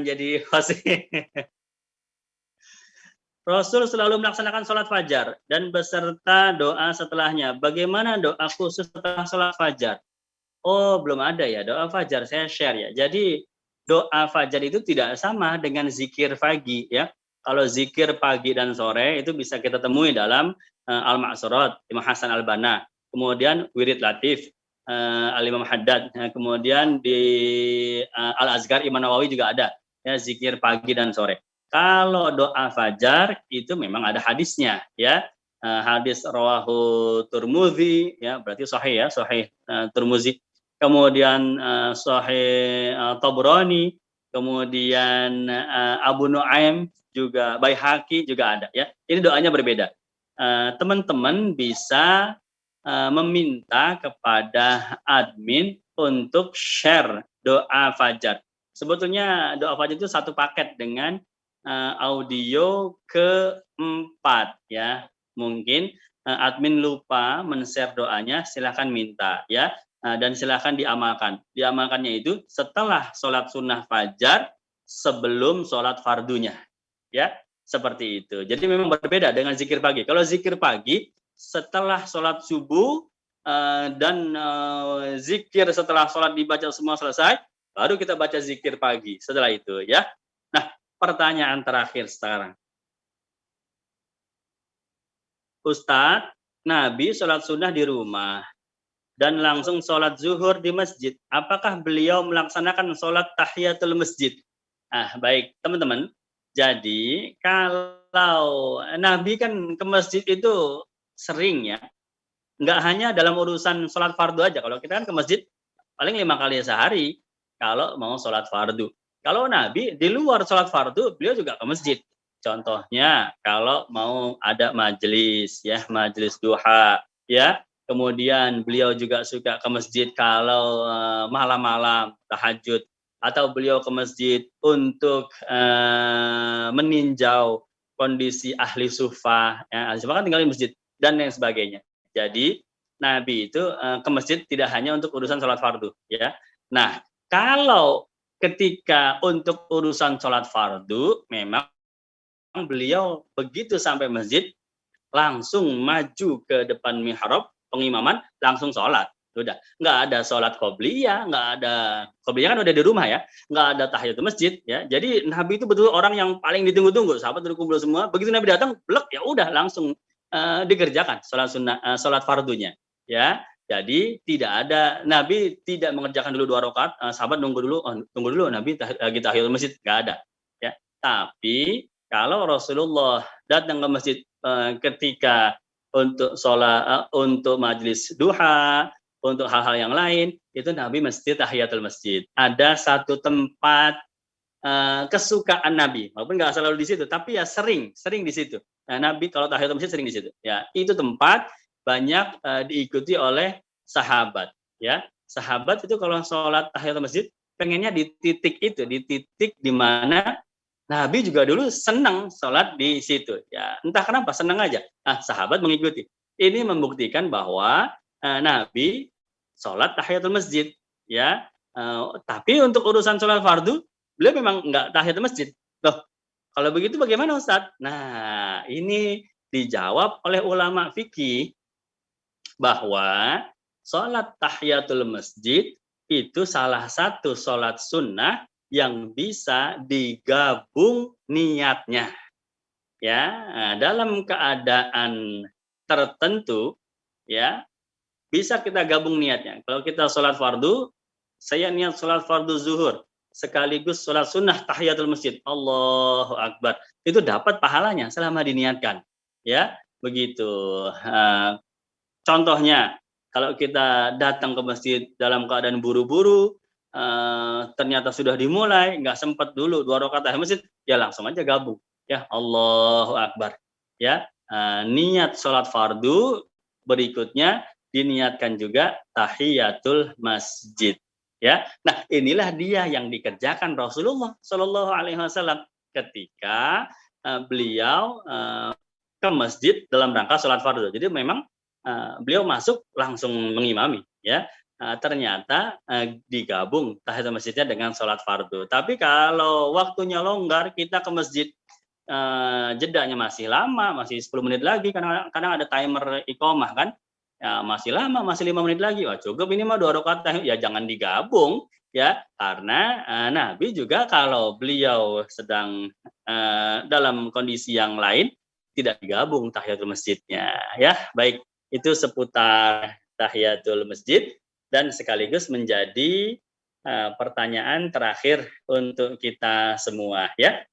akan jadi host. Rasul selalu melaksanakan sholat fajar dan beserta doa setelahnya. Bagaimana doa khusus setelah sholat fajar? Oh, belum ada ya doa fajar. Saya share ya. Jadi doa fajar itu tidak sama dengan zikir pagi ya. Kalau zikir pagi dan sore itu bisa kita temui dalam Al-Ma'surat, Imam Hasan Al-Banna. Kemudian Wirid Latif, Al-Imam Haddad. Kemudian di Al-Azkar Imam Nawawi juga ada ya zikir pagi dan sore. Kalau doa fajar itu memang ada hadisnya ya. Hadis rawahu Turmudzi ya, berarti sahih ya, sahih Turmudzi. Kemudian sahih Tabrani, kemudian Abu Nuaim juga, Baihaqi juga ada ya. Ini doanya berbeda. Teman-teman bisa meminta kepada admin untuk share doa fajar. Sebetulnya doa fajar itu satu paket dengan audio keempat ya. Mungkin admin lupa men-share doanya, silahkan minta ya. Dan silahkan diamalkan. Diamalkannya itu setelah sholat sunnah fajar sebelum sholat fardunya ya, seperti itu. Jadi memang berbeda dengan zikir pagi. Kalau zikir pagi setelah sholat subuh dan zikir setelah sholat dibaca semua selesai, baru kita baca zikir pagi setelah itu ya. Nah, pertanyaan terakhir sekarang. Ustadz, Nabi sholat sunnah di rumah dan langsung sholat zuhur di masjid. Apakah beliau melaksanakan sholat tahiyatul masjid? Baik, teman-teman. Jadi, kalau Nabi kan ke masjid itu sering ya. Nggak hanya dalam urusan sholat fardu aja. Kalau kita kan ke masjid paling 5 kali sehari kalau mau sholat fardu. Kalau Nabi di luar sholat fardu, beliau juga ke masjid. Contohnya kalau mau ada majelis ya, majelis duha ya. Kemudian beliau juga suka ke masjid kalau malam-malam tahajud, atau beliau ke masjid untuk meninjau kondisi ahli sufah ya, ahli sufah kan tinggal di masjid dan yang sebagainya. Jadi Nabi itu ke masjid tidak hanya untuk urusan sholat fardu ya. Nah, kalau ketika untuk urusan sholat fardu memang beliau begitu sampai masjid langsung maju ke depan mihrab pengimaman, langsung sholat. Udah, nggak ada sholat qobliyah, nggak ada qobliyah kan udah di rumah ya, nggak ada tahiyatul masjid ya. Jadi Nabi itu betul orang yang paling ditunggu-tunggu. Sahabat udah kumpul semua, begitu Nabi datang, blek ya udah langsung dikerjakan sholat sunnah, sholat fardunya ya. Jadi tidak ada, Nabi tidak mengerjakan dulu 2 rakaat, sahabat nunggu dulu, tunggu dulu Nabi lagi tahiyatul masjid, nggak ada ya. Tapi kalau Rasulullah datang ke masjid ketika untuk sholat, untuk majelis duha, untuk hal-hal yang lain, itu Nabi mesti tahiyatul masjid. Ada satu tempat kesukaan Nabi, walaupun nggak selalu di situ, tapi ya sering di situ. Nah, Nabi kalau tahiyatul masjid sering di situ. Ya, itu tempat banyak diikuti oleh sahabat. Ya, sahabat itu kalau sholat tahiyatul masjid pengennya di titik itu, di titik di mana Nabi juga dulu senang sholat di situ. Ya, entah kenapa senang aja. Sahabat mengikuti. Ini membuktikan bahwa Nabi sholat tahiyatul masjid. Ya, tapi untuk urusan sholat fardu, beliau memang nggak tahiyatul masjid. Loh, kalau begitu bagaimana Ustadz? Nah, ini dijawab oleh ulama fikih bahwa sholat tahiyatul masjid itu salah satu sholat sunnah yang bisa digabung niatnya. Ya, dalam keadaan tertentu ya, bisa kita gabung niatnya. Kalau kita sholat fardu, saya niat sholat fardu zuhur sekaligus sholat sunnah tahiyatul masjid. Allahu Akbar. Itu dapat pahalanya selama diniatkan. Ya, begitu. Contohnya, kalau kita datang ke masjid dalam keadaan buru-buru, ternyata sudah dimulai, nggak sempat dulu 2 rakaat tahiyatul masjid, ya langsung aja gabung. Ya, Allahu Akbar. Ya, niat sholat fardu, berikutnya diniatkan juga tahiyatul masjid. Ya, nah inilah dia yang dikerjakan Rasulullah Shallallahu Alaihi Wasallam ketika beliau ke masjid dalam rangka sholat fardu. Jadi memang beliau masuk langsung mengimami. Ya, ternyata digabung tahiyatul masjidnya dengan sholat fardu. Tapi kalau waktunya longgar, kita ke masjid jedanya masih lama, masih 10 menit lagi, kadang ada timer iqomah kan, ya masih lama, masih 5 menit lagi, wah cukup ini mah 2 rakaat, ya jangan digabung ya, karena Nabi juga kalau beliau sedang dalam kondisi yang lain tidak digabung tahiyatul masjidnya ya. Baik, itu seputar tahiyatul masjid dan sekaligus menjadi pertanyaan terakhir untuk kita semua ya.